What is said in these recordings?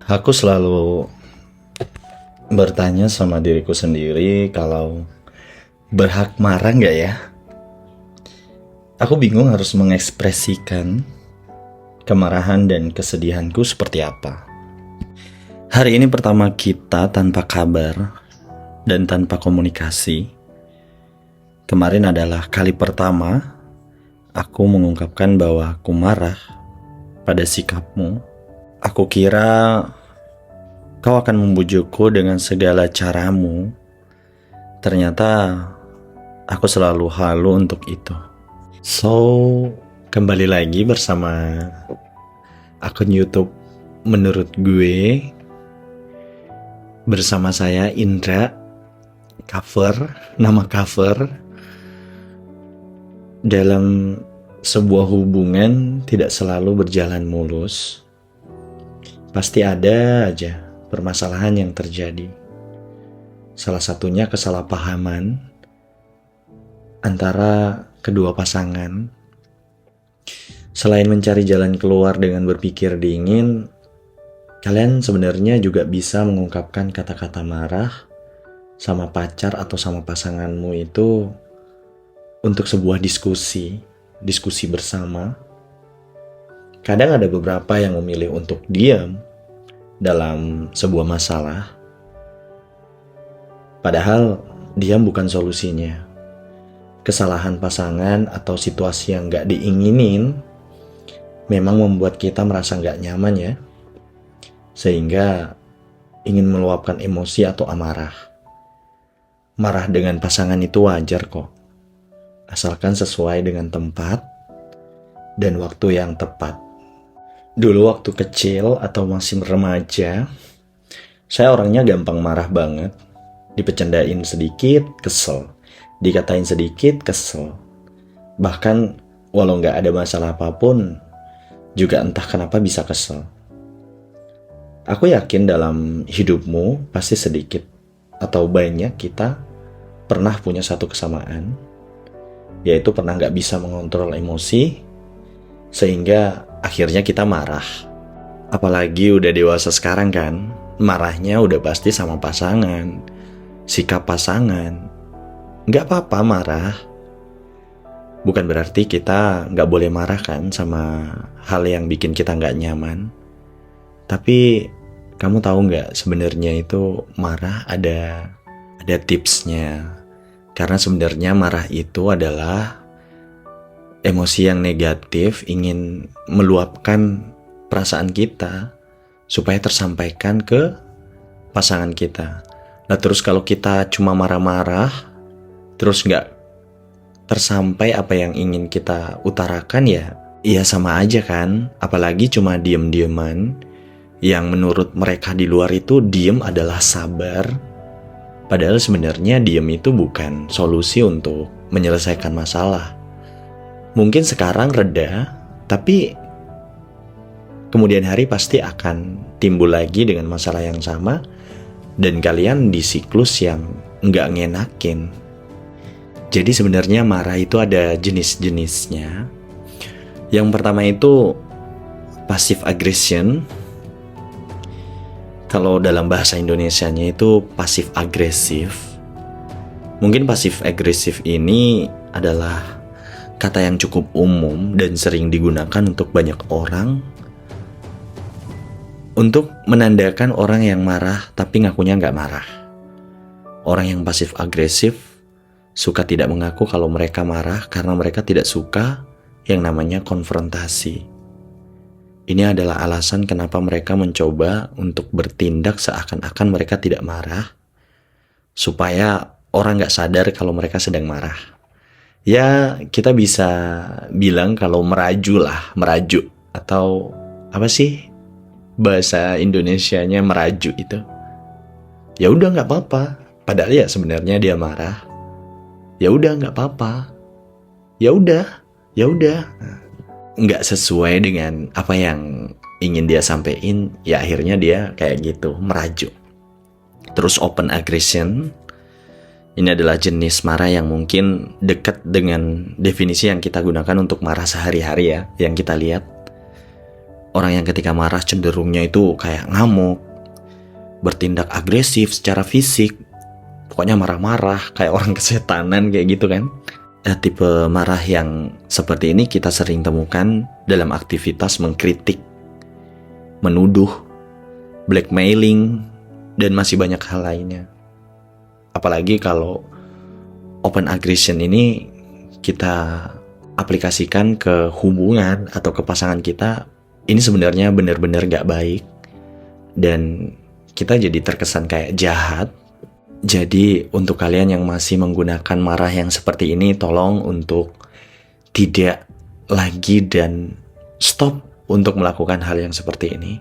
Aku selalu bertanya sama diriku sendiri kalau berhak marah nggak ya? Aku bingung harus mengekspresikan kemarahan dan kesedihanku seperti apa. Hari ini pertama kita tanpa kabar dan tanpa komunikasi. Kemarin adalah kali pertama aku mengungkapkan bahwa aku marah pada sikapmu. Aku kira kau akan membujukku dengan segala caramu. Ternyata aku selalu halu untuk itu. So, kembali lagi bersama akun YouTube Menurut Gue. Bersama saya Indra. Nama cover. Dalam sebuah hubungan tidak selalu berjalan mulus. Pasti ada aja permasalahan yang terjadi. Salah satunya kesalahpahaman antara kedua pasangan. Selain mencari jalan keluar dengan berpikir dingin, kalian sebenarnya juga bisa mengungkapkan kata-kata marah sama pacar atau sama pasanganmu itu untuk sebuah diskusi bersama. Kadang ada beberapa yang memilih untuk diam dalam sebuah masalah. Padahal diam bukan solusinya. Kesalahan pasangan atau situasi yang gak diinginin memang membuat kita merasa gak nyaman ya. Sehingga ingin meluapkan emosi atau amarah. Marah dengan pasangan itu wajar kok. Asalkan sesuai dengan tempat dan waktu yang tepat. Dulu waktu kecil atau masih remaja, saya orangnya gampang marah banget. Dipecandain sedikit, kesel. Dikatain sedikit, kesel. Bahkan walau gak ada masalah apapun, juga entah kenapa bisa kesel. Aku yakin dalam hidupmu pasti sedikit atau banyak kita pernah punya satu kesamaan, yaitu pernah gak bisa mengontrol emosi, sehingga akhirnya kita marah. Apalagi udah dewasa sekarang kan, marahnya udah pasti sama pasangan, sikap pasangan. Gak apa-apa marah. Bukan berarti kita gak boleh marah kan sama hal yang bikin kita gak nyaman. Tapi kamu tahu gak sebenarnya itu marah ada tipsnya. Karena sebenarnya marah itu adalah emosi yang negatif, ingin meluapkan perasaan kita supaya tersampaikan ke pasangan kita. Nah terus kalau kita cuma marah-marah, terus gak tersampai apa yang ingin kita utarakan ya sama aja kan. Apalagi cuma diem-dieman, yang menurut mereka di luar itu diem adalah sabar. Padahal sebenarnya diem itu bukan solusi untuk menyelesaikan masalah. Mungkin sekarang reda, tapi kemudian hari pasti akan timbul lagi dengan masalah yang sama, dan kalian di siklus yang nggak ngenakin. Jadi sebenarnya marah itu ada jenis-jenisnya. Yang pertama itu passive aggression. Kalau dalam bahasa Indonesianya itu pasif agresif. Mungkin pasif agresif ini adalah kata yang cukup umum dan sering digunakan untuk banyak orang untuk menandakan orang yang marah tapi ngakunya nggak marah. Orang yang pasif agresif suka tidak mengaku kalau mereka marah karena mereka tidak suka yang namanya konfrontasi. Ini adalah alasan kenapa mereka mencoba untuk bertindak seakan-akan mereka tidak marah, supaya orang nggak sadar kalau mereka sedang marah. Ya, kita bisa bilang kalau merajuk, atau apa sih bahasa Indonesianya merajuk itu? Ya udah nggak apa-apa, padahal ya sebenarnya dia marah. Ya udah nggak apa-apa. Ya udah, nggak sesuai dengan apa yang ingin dia sampaikan, ya akhirnya dia kayak gitu merajuk. Terus open aggression. Ini adalah jenis marah yang mungkin dekat dengan definisi yang kita gunakan untuk marah sehari-hari ya, yang kita lihat. Orang yang ketika marah cenderungnya itu kayak ngamuk, bertindak agresif secara fisik, pokoknya marah-marah kayak orang kesetanan kayak gitu kan. Tipe marah yang seperti ini kita sering temukan dalam aktivitas mengkritik, menuduh, blackmailing, dan masih banyak hal lainnya. Apalagi kalau open aggression ini kita aplikasikan ke hubungan atau ke pasangan kita, ini sebenarnya benar-benar gak baik dan kita jadi terkesan kayak jahat. Jadi untuk kalian yang masih menggunakan marah yang seperti ini, tolong untuk tidak lagi dan stop untuk melakukan hal yang seperti ini.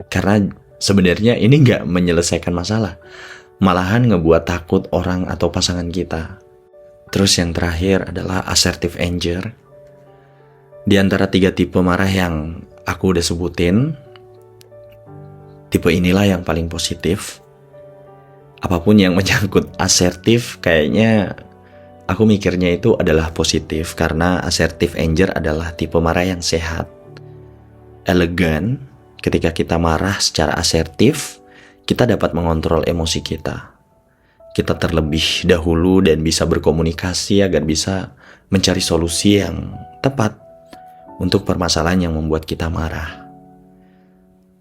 Karena sebenarnya ini gak menyelesaikan masalah, malahan ngebuat takut orang atau pasangan kita. Terus yang terakhir adalah assertive anger. Di antara 3 tipe marah yang aku udah sebutin, tipe inilah yang paling positif. Apapun yang menyangkut asertif, kayaknya aku mikirnya itu adalah positif. Karena assertive anger adalah tipe marah yang sehat, elegan. Ketika kita marah secara asertif, kita dapat mengontrol emosi kita. Kita terlebih dahulu dan bisa berkomunikasi agar bisa mencari solusi yang tepat untuk permasalahan yang membuat kita marah.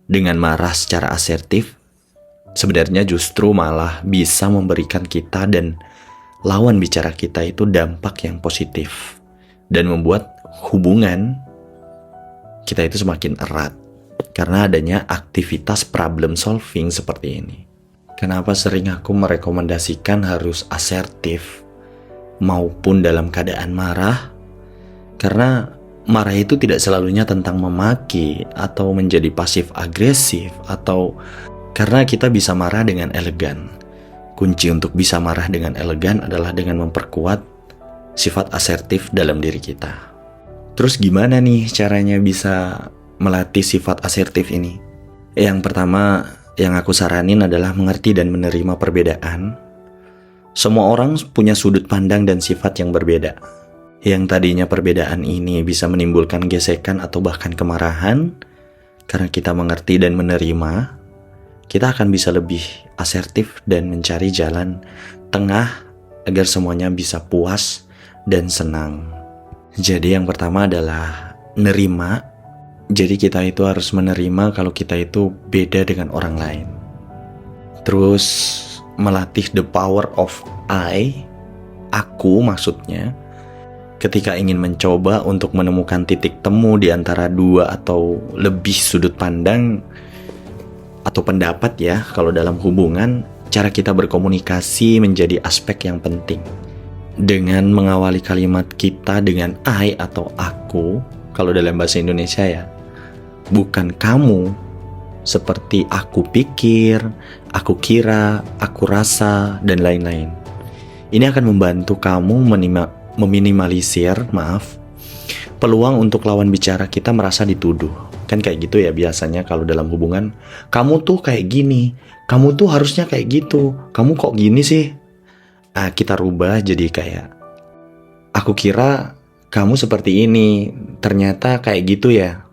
Dengan marah secara asertif, sebenarnya justru malah bisa memberikan kita dan lawan bicara kita itu dampak yang positif dan membuat hubungan kita itu semakin erat karena adanya aktivitas problem solving seperti ini. Kenapa sering aku merekomendasikan harus asertif maupun dalam keadaan marah? Karena marah itu tidak selalunya tentang memaki atau menjadi pasif agresif, atau karena kita bisa marah dengan elegan. Kunci untuk bisa marah dengan elegan adalah dengan memperkuat sifat asertif dalam diri kita. Terus gimana nih caranya bisa melatih sifat asertif ini? Yang pertama yang aku saranin adalah mengerti dan menerima perbedaan. Semua orang punya sudut pandang dan sifat yang berbeda. Yang tadinya perbedaan ini bisa menimbulkan gesekan atau bahkan kemarahan, karena kita mengerti dan menerima, kita akan bisa lebih asertif dan mencari jalan tengah agar semuanya bisa puas dan senang. Jadi yang pertama adalah nerima. Jadi kita itu harus menerima kalau kita itu beda dengan orang lain. Terus melatih the power of aku maksudnya. Ketika ingin mencoba untuk menemukan titik temu di antara 2 atau lebih sudut pandang atau pendapat ya, kalau dalam hubungan, cara kita berkomunikasi menjadi aspek yang penting. Dengan mengawali kalimat kita dengan I atau aku, kalau dalam bahasa Indonesia ya, bukan kamu, seperti aku pikir, aku kira, aku rasa, dan lain-lain. Ini akan membantu kamu meminimalisir peluang untuk lawan bicara kita merasa dituduh. Kan kayak gitu ya biasanya kalau dalam hubungan, kamu tuh kayak gini, kamu tuh harusnya kayak gitu, kamu kok gini sih? Kita rubah jadi kayak, aku kira kamu seperti ini, ternyata kayak gitu ya.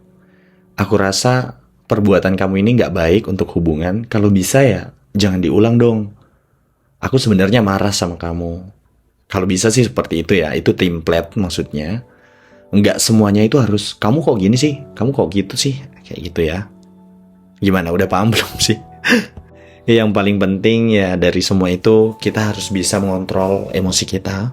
Aku rasa perbuatan kamu ini gak baik untuk hubungan, kalau bisa ya jangan diulang dong. Aku sebenarnya marah sama kamu. Kalau bisa sih seperti itu ya, itu template maksudnya. Nggak semuanya itu harus, kamu kok gini sih, kamu kok gitu sih, kayak gitu ya. Gimana, udah paham belum sih? Yang paling penting ya dari semua itu, kita harus bisa mengontrol emosi kita.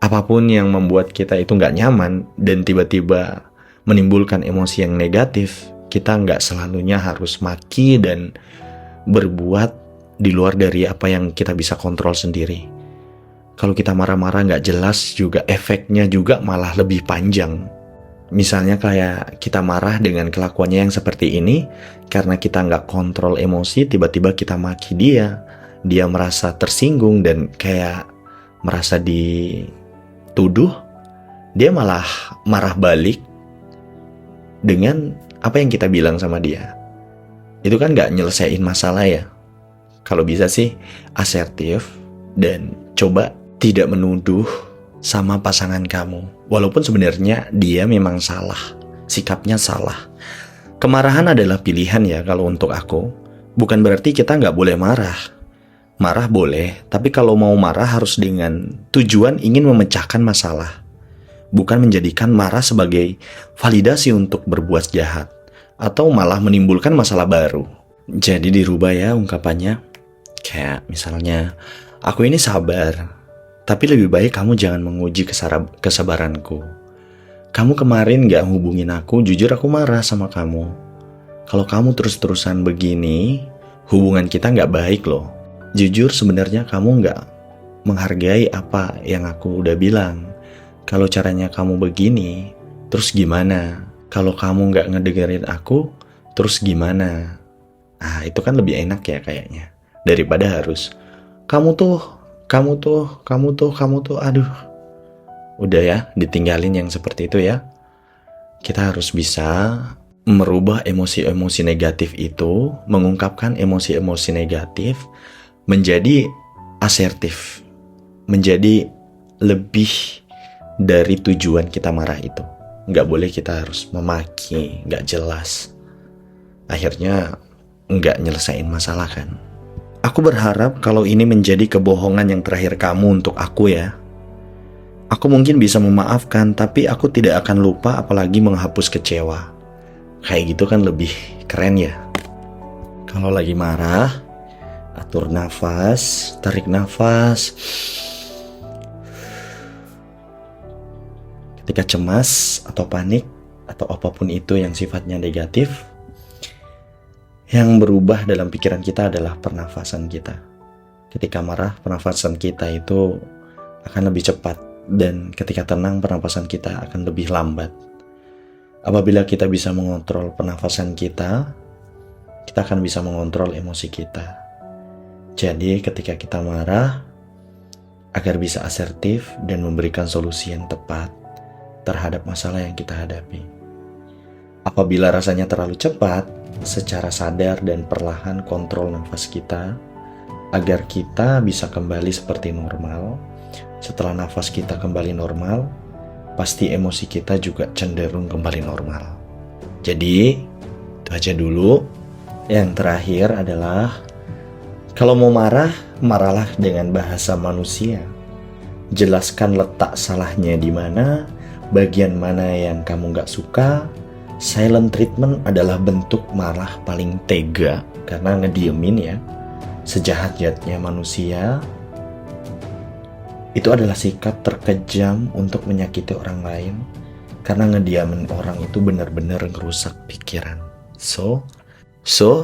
Apapun yang membuat kita itu nggak nyaman dan tiba-tiba menimbulkan emosi yang negatif, kita nggak selalunya harus maki dan berbuat di luar dari apa yang kita bisa kontrol sendiri. Kalau kita marah-marah nggak jelas juga efeknya juga malah lebih panjang. Misalnya kayak kita marah dengan kelakuannya yang seperti ini, karena kita nggak kontrol emosi, tiba-tiba kita maki dia merasa tersinggung dan kayak merasa dituduh, dia malah marah balik dengan apa yang kita bilang sama dia. Itu kan nggak nyelesain masalah ya. Kalau bisa sih asertif dan coba tidak menuduh sama pasangan kamu, walaupun sebenarnya dia memang salah. sikapnya salah. Kemarahan adalah pilihan ya kalau untuk aku. Bukan berarti kita nggak boleh marah. Marah boleh, tapi kalau mau marah harus dengan tujuan ingin memecahkan masalah. Bukan menjadikan marah sebagai validasi untuk berbuat jahat. Atau malah menimbulkan masalah baru. Jadi dirubah ya ungkapannya. Kayak misalnya, aku ini sabar. Tapi lebih baik kamu jangan menguji kesabaranku. Kamu kemarin gak hubungin aku, jujur aku marah sama kamu. Kalau kamu terus-terusan begini, hubungan kita gak baik loh. Jujur sebenarnya kamu gak menghargai apa yang aku udah bilang. Kalau caranya kamu begini, terus gimana? Kalau kamu gak ngedengerin aku, terus gimana? Itu kan lebih enak ya kayaknya. Daripada harus, kamu tuh, aduh. Udah ya, ditinggalin yang seperti itu ya. Kita harus bisa merubah emosi-emosi negatif itu, mengungkapkan emosi-emosi negatif, menjadi asertif, menjadi lebih dari tujuan kita marah itu. Nggak boleh kita harus memaki, nggak jelas. Akhirnya nggak nyelesain masalah kan. Aku berharap kalau ini menjadi kebohongan yang terakhir kamu untuk aku ya. Aku mungkin bisa memaafkan, tapi aku tidak akan lupa apalagi menghapus kecewa. Kayak gitu kan lebih keren ya. Kalau lagi marah, atur nafas, tarik nafas. Ketika cemas atau panik atau apapun itu yang sifatnya negatif, yang berubah dalam pikiran kita adalah pernafasan kita. Ketika marah, pernafasan kita itu akan lebih cepat. Dan ketika tenang, pernapasan kita akan lebih lambat. Apabila kita bisa mengontrol pernafasan kita akan bisa mengontrol emosi kita. Jadi ketika kita marah, agar bisa asertif dan memberikan solusi yang tepat terhadap masalah yang kita hadapi. Apabila rasanya terlalu cepat, secara sadar dan perlahan kontrol nafas kita, agar kita bisa kembali seperti normal. Setelah nafas kita kembali normal, pasti emosi kita juga cenderung kembali normal. Jadi, itu aja dulu. Yang terakhir adalah, kalau mau marah, marahlah dengan bahasa manusia. Jelaskan letak salahnya di mana, bagian mana yang kamu gak suka. Silent treatment adalah bentuk marah paling tega, karena ngediemin ya. Sejahat-jahatnya manusia, itu adalah sikap terkejam untuk menyakiti orang lain, karena ngediamin orang itu benar-benar ngerusak pikiran. So,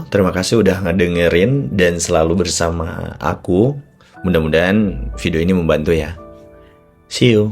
terima kasih udah ngedengerin dan selalu bersama aku. Mudah-mudahan video ini membantu ya. See you.